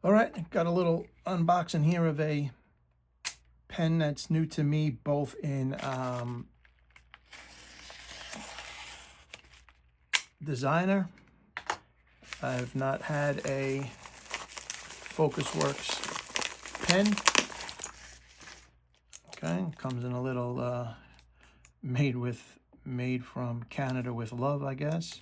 All right, got a little unboxing here of a pen that's new to me, both in designer. I've not had a FocusWorks pen. Okay, comes in a little made from Canada with love, I guess.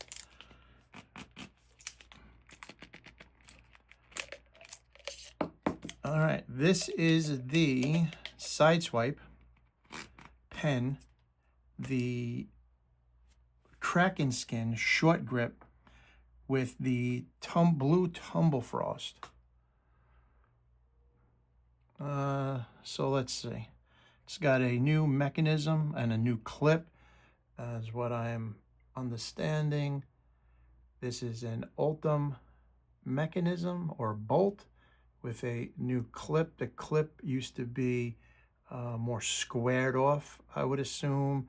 All right, this is the Sideswipe pen, the Krakenskin short grip with the blue Tumble Frost. So let's see. It's got a new mechanism and a new clip, as what I am understanding. This is an Ultim mechanism or bolt with a new clip. The clip used to be more squared off, I would assume,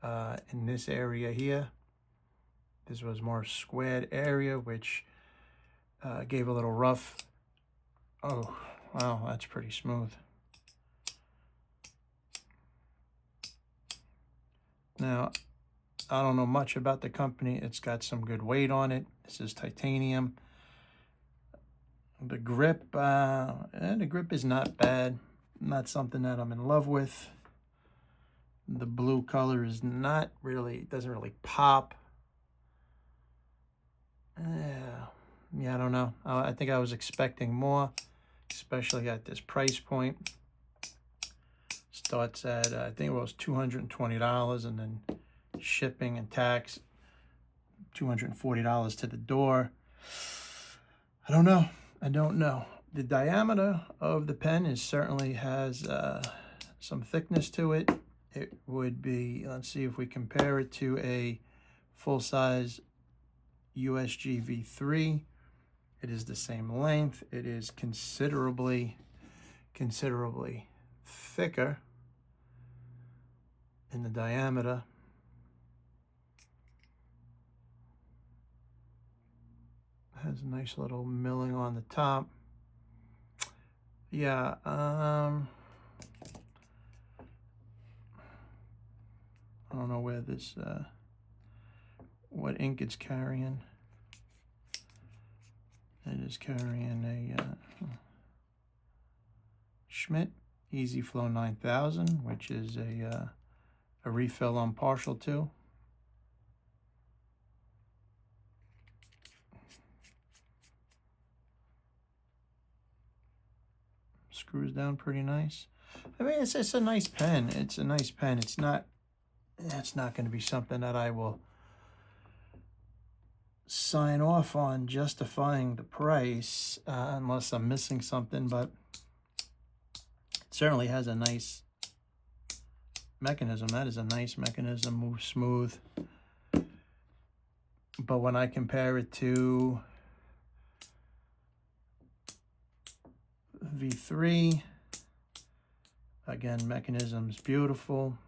in this area here. This was more squared area, which gave a little rough. Oh, wow, that's pretty smooth. Now, I don't know much about the company. It's got some good weight on it. This is titanium. The grip is not bad. Not something that I'm in love with. The blue color is not really, doesn't really pop. Yeah, I don't know. I think I was expecting more, especially at this price point. Starts at, I think it was $220, and then shipping and tax, $240 to the door. I don't know. I don't know. The diameter of the pen is certainly has some thickness to it. It would be, let's see if we compare it to a full-size USG V3. It is the same length. It is considerably thicker in the diameter. Has a nice little milling on the top. Yeah, I don't know where this, what ink it's carrying. It is carrying a Schmidt Easy Flow 9000, which is a refill I'm partial to. Screws down pretty nice. I mean, it's a nice pen. It's a nice pen. It's not going to be something that I will sign off on justifying the price unless I'm missing something, but it certainly has a nice mechanism. That is a nice mechanism, moves smooth. But when I compare it to V3, again, mechanism's beautiful.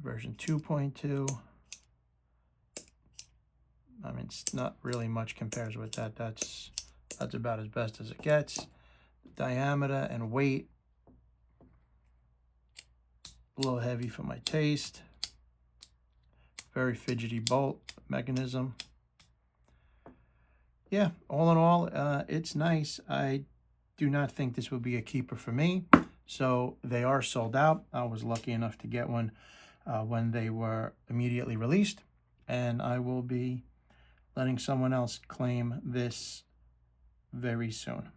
Version 2.2. I mean, it's not really much compares with that. That's about as best as it gets. Diameter and weight, a little heavy for my taste. Very fidgety bolt mechanism. Yeah, all in all, it's nice. I do not think this would be a keeper for me. So they are sold out. I was lucky enough to get one when they were immediately released, and I will be letting someone else claim this very soon.